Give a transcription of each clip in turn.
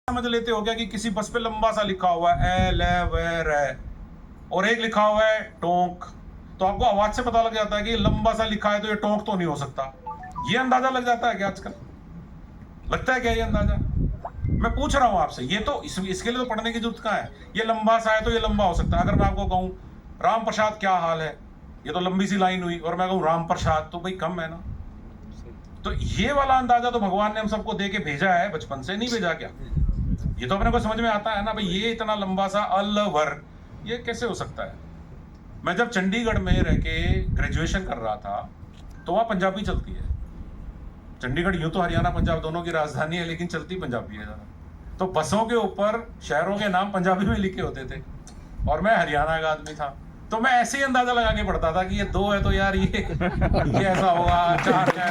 समझ लेते हो क्या कि किसी बस पे लंबा सा लिखा हुआ है और एक लिखा हुआ है टोंक, तो आपको आवाज से पता लग जाता है कि लंबा सा लिखा है तो ये टोंक तो नहीं हो सकता। ये अंदाजा लग जाता है क्या आजकल? लगता है क्या ये अंदाजा? मैं पूछ रहा हूं आपसे, ये तो इसके लिए तो पढ़ने की जरूरत कहां है? ये लंबा सा है तो ये लंबा हो सकता है। अगर मैं आपको कहूं राम प्रसाद क्या हाल है, ये तो लंबी सी लाइन हुई, और मैं कहूं राम प्रसाद, तो भाई कम है ना। तो ये वाला अंदाजा तो भगवान ने हम सबको दे के भेजा है, बचपन से नहीं भेजा क्या? ये तो अपने को समझ में आता है ना भाई, ये इतना लंबा सा अलवर ये कैसे हो सकता है? मैं जब चंडीगढ़ में रह के ग्रेजुएशन कर रहा था तो वहां पंजाबी चलती है। चंडीगढ़ यूं तो हरियाणा पंजाब दोनों की राजधानी है, लेकिन चलती पंजाबी है ज्यादा। तो बसों के ऊपर शहरों के नाम पंजाबी में लिखे होते थे, और मैं हरियाणा का आदमी था, तो मैं ऐसे ही अंदाजा लगा के पढ़ता था कि ये 2 है तो यार ये ऐसा होगा, 4 है,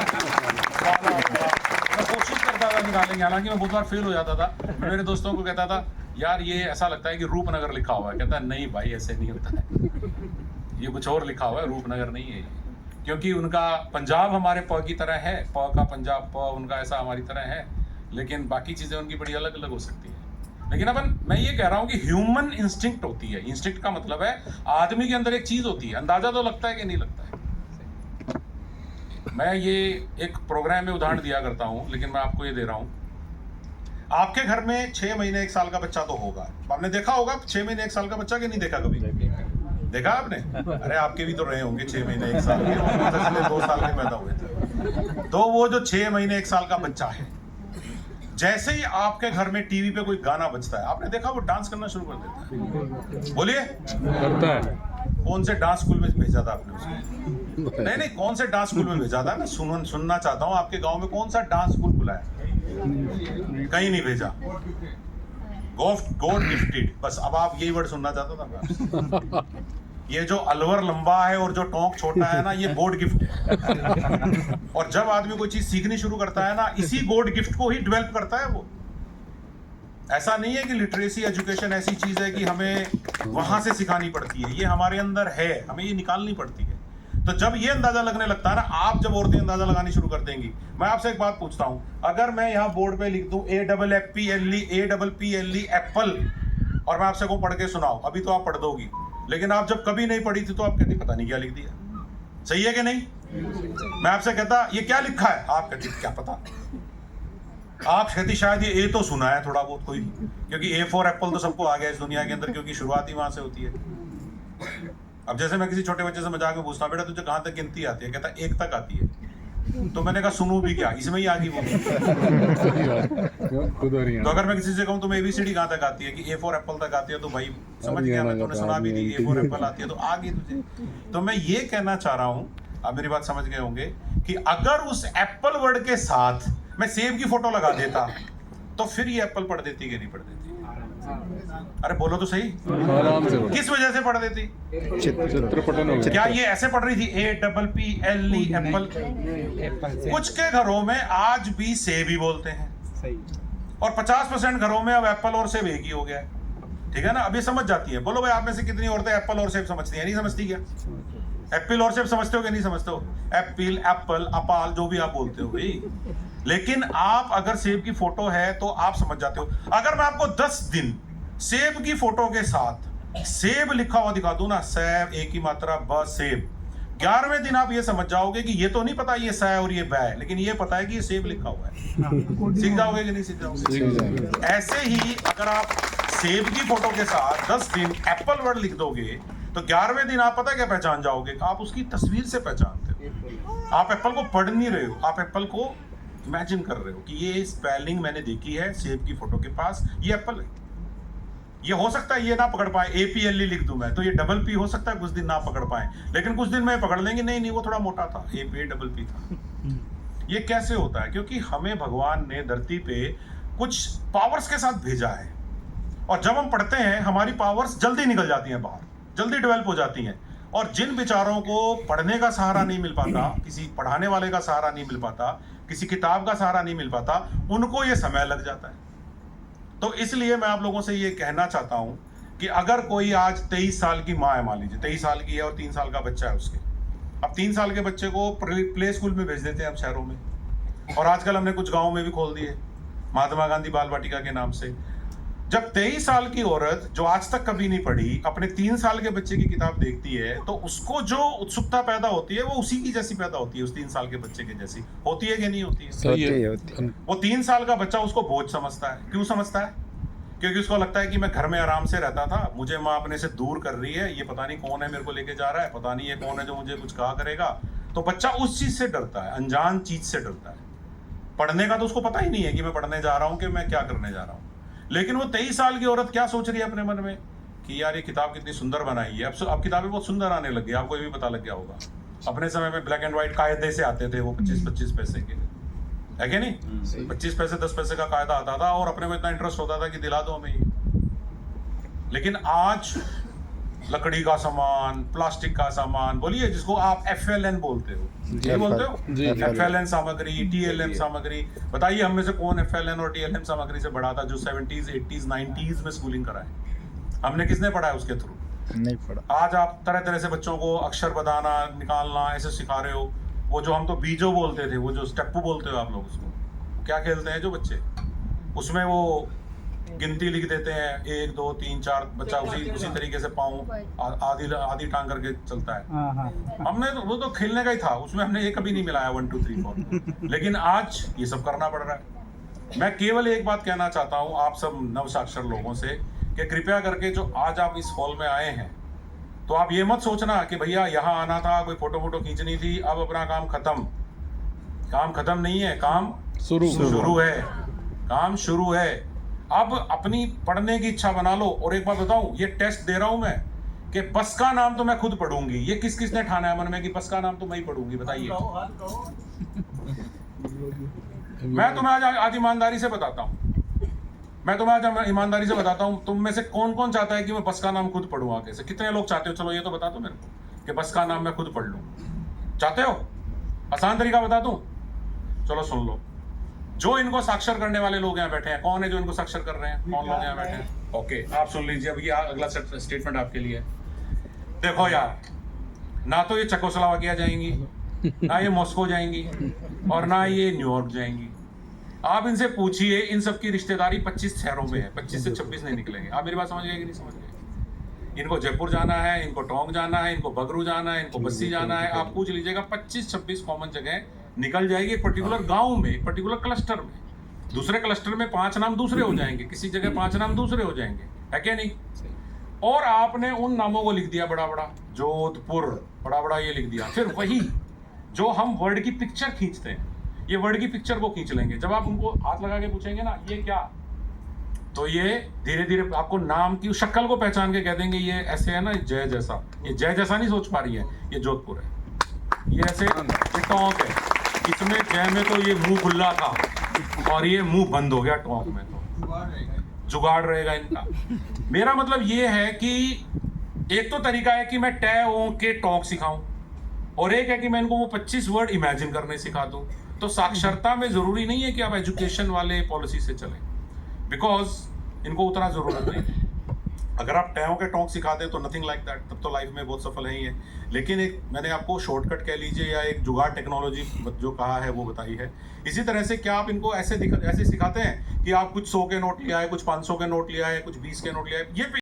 मैं कोशिश करता था निकालेंगे, हालांकि मैं बहुत बार फेल हो जाता था। मैं मेरे दोस्तों को कहता था यार ये ऐसा लगता है कि रूपनगर लिखा हुआ है। कहता है नहीं भाई ऐसे नहीं होता है, ये कुछ और लिखा हुआ है, रूपनगर नहीं है ये। क्योंकि उनका पंजाब हमारे प की तरह है, प का पंजाब, प उनका ऐसा हमारी तरह है, लेकिन बाकी चीजें उनकी बड़ी अलग अलग हो सकती है। लेकिन अपन मैं ये कह रहा हूं कि ह्यूमन इंस्टिंक्ट होती है। इंस्टिंक्ट का मतलब है आदमी के अंदर एक चीज होती है, अंदाजा तो लगता है कि नहीं लगता है। मैं ये एक प्रोग्राम में उदाहरण दिया करता हूं, लेकिन मैं आपको ये दे रहा हूं, आपके घर में 6 महीने 1 साल का बच्चा तो होगा, आपने देखा होगा 6 महीने 1 साल का बच्चा, कि नहीं देखा कभी? देखा आपने? अरे आपके भी तो रहे होंगे 6 महीने 1 साल के, 2 साल के पैदा हुए थे। तो वो जो 6 महीने 1 साल का बच्चा है, जैसे ही आपके घर में टीवी पे कोई गाना बजता है, आपने देखा वो डांस करना शुरू कर देता है। बोलिए, करता है। कौन से डांस स्कूल में भेजा था आपने उसको? नहीं, कौन से डांस स्कूल में भेजा था? मैं सुनना चाहता हूँ, आपके गांव में कौन सा डांस स्कूल खुला है? कहीं नहीं भेजा। गॉड गिफ्टेड, बस। अब आप यही वर्ड सुनना चाहता था मैं। ये जो अलवर लंबा है और जो टोंक छोटा है ना, ये गॉड गिफ्ट है। और जब आदमी कोई चीज सीखनी शुरू करता है ना, इसी गॉड गिफ्ट को ही डेवलप करता है वो। ऐसा नहीं है कि लिटरेसी एजुकेशन ऐसी चीज है कि हमें वहां से सिखानी पड़ती है, ये हमारे अंदर है, हमें ये निकालनी पड़ती है। तो जब ये अंदाजा लगने लगता है ना, आप जब औरतें अंदाजा लगानी शुरू कर देंगी। मैं आपसे एक बात पूछता हूं, अगर मैं यहाँ बोर्ड पे लिख दूं APPLE एप्पल, और मैं आपसे को पढ़ के सुनाऊं, अभी तो आप पढ़ दोगी, लेकिन आप जब कभी नहीं पढ़ी थी तो आप कहती पता नहीं क्या लिख दिया। सही है कि नहीं? मैं आपसे कहता ये क्या लिखा है, आप कहती क्या पता। आप कहती शायद ये ए तो सुना है थोड़ा बहुत कोई, क्योंकि A फॉर एप्पल तो सबको आ गया इस दुनिया के अंदर, क्योंकि शुरुआत ही वहां से होती है। अब जैसे मैं किसी छोटे बच्चे से मजाक में पूछता, बेटा तुझे कहां तक गिनती आती है? कहता 1 तक आती है। तो मैंने कहा सुनू भी क्या, इसमें ही आ गई वो। तो अगर मैं किसी से कहूं तुम्हें ABCD कहां तक आती है, कि A फॉर एप्पल तक आती है, तो भाई समझ गया मैं, तुमने सुना भी नहीं, A फॉर एप्पल आती है तो आ गई तुझे। तो मैं ये कहना चाह रहा हूं, आप मेरी बात समझ गए होंगे, कि अगर उस एप्पल वर्ड के साथ मैं सेब की फोटो लगा देता, तो फिर ये एप्पल पढ़ देती कि नहीं पढ़ देती? अरे बोलो तो सही, आराम से। किस वजह से पढ़ देती? चित्रपटन हो गया। क्या ये ऐसे पढ़ रही थी APPLE एप्पल? कुछ के घरों में आज भी सेब ही बोलते हैं, और 50% घरों में अब एप्पल और सेब एक ही हो गया है। ठीक है ना? अब ये समझ जाती है। बोलो भाई, आप में से कितनी औरतें एप्पल और सेब समझती हैं? नहीं समझती क्या? एप्पल और सेब समझते हो कि नहीं समझते हो? एप्पल, एप्पल, अपाल, जो भी आप बोलते हो भाई। लेकिन आप अगर सेब की फोटो है तो आप समझ जाते हो। अगर मैं आपको 10 दिन सेब की फोटो के साथ सेब लिखा हुआ दिखा दूं ना, सेब एक ही मात्रा, ब सेब, 11वें दिन आप ये समझ जाओगे कि ये तो नहीं पता ये स और ये ब है, लेकिन ये पता है कि ये सेब लिखा हुआ है। सीख जाओगे कि नहीं सीख जाओगे? ऐसे ही अगर आप सेब की फोटो के साथ 10 दिन एप्पल वर्ड लिख दोगे, तो 11वें दिन आप पता क्या पहचान जाओगे? आप उसकी तस्वीर से पहचानते हो। आप एप्पल को पढ़ नहीं रहे हो, आप एप्पल को इमेजिन कर रहे हो कि ये स्पेलिंग मैंने देखी है सेब की फोटो के पास, ये एप्पल है। ये हो सकता है ये ना पकड़ पाए, APLE लिख दूं मैं तो ये P हो सकता है कुछ दिन ना पकड़ पाए, लेकिन कुछ दिन में पकड़ लेंगे, नहीं वो थोड़ा मोटा था, APPP था। ये कैसे होता है? क्योंकि हमें भगवान ने धरती पे कुछ पावर्स के साथ भेजा है, और जब हम पढ़ते हैं हमारी पावर्स जल्दी निकल जाती हैं बाहर, जल्दी डेवलप हो जाती हैं। और जिन बेचारों को पढ़ने का सहारा नहीं मिल पाता, किसी पढ़ाने वाले का सहारा नहीं मिल पाता, किसी किताब का सहारा नहीं मिल पाता, उनको ये समय लग जाता है। तो इसलिए मैं आप लोगों से ये कहना चाहता हूं कि अगर कोई आज 23 साल की माँ है, मान लीजिए 23 साल की है और 3 साल का बच्चा है उसके, अब 3 साल के बच्चे को प्ले स्कूल में भेज देते हैं हम शहरों में, और आजकल हमने कुछ गाँव में भी खोल दिए। महात्मा गांधी बाल वाटिका के नाम से। जब 23 साल की औरत जो आज तक कभी नहीं पढ़ी अपने 3 साल के बच्चे की किताब देखती है तो उसको जो उत्सुकता पैदा होती है वो उसी की जैसी पैदा होती है, उस 3 साल के बच्चे के जैसी होती है कि नहीं होती है? सही है। वो 3 साल का बच्चा उसको बोझ समझता है। क्यों समझता है? क्योंकि उसको लगता है कि मैं घर में आराम से रहता था, मुझे माँ अपने से दूर कर रही है, ये पता नहीं कौन है मेरे को लेके जा रहा है, पता नहीं ये कौन है जो मुझे कुछ कहा करेगा। तो बच्चा उस चीज से डरता है, अनजान चीज से डरता है। पढ़ने का तो उसको पता ही नहीं है कि मैं पढ़ने जा रहा हूँ, कि मैं क्या करने जा रहा हूँ। लेकिन वो 23 साल की औरत क्या सोच रही है अपने मन में कि यार ये किताब कितनी सुंदर बनाई है। अब किताबें बहुत सुंदर आने लगी, आपको ये भी पता लग गया होगा। अपने समय में ब्लैक एंड व्हाइट कायदे से आते थे, वो 25-25 पैसे के, है कि नहीं? 25 पैसे 10 पैसे का कायदा आता था और अपने को इतना इंटरेस्ट होता था कि दिला दो हमें ये। लेकिन आज लकड़ी का सामान, प्लास्टिक का सामान, बोलिए जिसको आप FLN बोलते हो, ये बोलते हो FLN सामग्री, TLM सामग्री। बताइए हम में से कौन FLN और TLM सामग्री से बड़ा था, जो 70s 80s 90s में स्कूलिंग कराए? हमने किसने पढ़ा है उसके थ्रू? नहीं पढ़ा। आज आप तरह तरह से बच्चों को अक्षर बताना, निकालना ऐसे सिखा रहे हो। वो जो हम तो बीजो बोलते थे, वो जो स्टेप्पू बोलते हो आप लोग उसको, क्या खेलते हैं जो बच्चे, उसमें वो गिनती लिख देते हैं 1 2 3 4, बच्चा उसी तरीके से पाँव आधी टांग करके चलता है। हमने तो वो तो खेलने का ही था, उसमें हमने ये कभी नहीं मिलाया 1 2 3 4। लेकिन आज ये सब करना पड़ रहा है। मैं केवल एक बात कहना चाहता हूँ आप सब नव साक्षर लोगों से कि कृपया करके जो आज आप इस हॉल में आए हैं, तो आप ये मत सोचना कि भैया यहाँ आना था, कोई फोटो वोटो खींचनी थी, अब अपना काम खत्म। काम खत्म नहीं है, काम शुरू है, काम शुरू है। अब अपनी पढ़ने की इच्छा बना लो। और एक बात बताऊं, ये टेस्ट दे रहा हूं मैं कि बस का नाम तो मैं खुद पढ़ूंगी। ये किसने ठाना है मन में कि बस का नाम तो मैं ही पढ़ूंगी? बताइए। मैं तुम्हें आज ईमानदारी से बताता हूं, मैं तुम्हें आज ईमानदारी से बताता हूं, तुम में से कौन कौन चाहता है कि मैं बस का नाम खुद पढ़ूं आगे से? कितने लोग चाहते हो? चलो ये तो बता दो मेरे को कि बस का नाम मैं खुद पढ़ लूं। चाहते हो? आसान तरीका बता दूं? चलो सुन लो। जो इनको साक्षर करने वाले लोग यहाँ बैठे हैं, कौन है जो इनको साक्षर कर रहे हैं? कौन लोग यहाँ बैठे हैं? ओके, आप सुन लीजिए। अब ये अगला स्टेटमेंट आपके लिए। देखो यार, ना तो ये चेकोस्लोवाकिया जाएंगी, ना ये मॉस्को जाएंगी, और ना ये न्यूयॉर्क जाएंगी। आप इनसे पूछिए, इन सब की रिश्तेदारी 25 शहरों में है, 25 से 26 नहीं निकलेंगे। आप मेरी बात समझ गए कि नहीं समझ गए? इनको जयपुर जाना है, इनको टोंक जाना है, इनको बगरू जाना है, इनको बस्सी जाना है। आप पूछ लीजिएगा, 25-26 कॉमन जगह निकल जाएगी एक पर्टिकुलर गांव में, एक पर्टिकुलर क्लस्टर में। दूसरे क्लस्टर में 5 नाम दूसरे हो जाएंगे, किसी जगह 5 नाम दूसरे हो जाएंगे, है क्या नहीं? और आपने उन नामों को लिख दिया बड़ा बड़ा, जोधपुर, बड़ा बड़ा ये लिख दिया। फिर वही जो हम वर्ड की पिक्चर खींचते हैं, ये वर्ड की पिक्चर को खींच लेंगे। जब आप उनको हाथ लगा के पूछेंगे ना ये क्या, तो ये धीरे धीरे आपको नाम की शक्ल को पहचान के कह देंगे ये ऐसे है ना, जय जैसा। ये जय जैसा नहीं सोच पा रही है, ये जोधपुर है। ये ऐसे टोंक है, इसमें जय में तो ये मुंह खुला था और ये मुंह बंद हो गया, टोंक में तो जुगाड़ रहेगा इनका। मेरा मतलब ये है कि एक तो तरीका है कि मैं टै ओ के टोंक सिखाऊं, और एक है कि मैं इनको वो 25 वर्ड इमेजिन करने सिखा दूं। तो साक्षरता में जरूरी नहीं है कि आप एजुकेशन वाले पॉलिसी से चलें, बिकॉज इनको उतना जरूरत नहीं है। अगर आप टैओं के टोंक सिखाते तो नथिंग लाइक दैट, तब तो लाइफ में बहुत सफल है ही है। लेकिन एक मैंने आपको शॉर्टकट कह लीजिए या एक जुगाड़ टेक्नोलॉजी जो कहा है वो बताई है। इसी तरह से क्या आप इनको ऐसे सिखाते हैं कि आप कुछ 100 के नोट ले आए, कुछ 500 के नोट ले आए, कुछ 20 के नोट ले आए, ये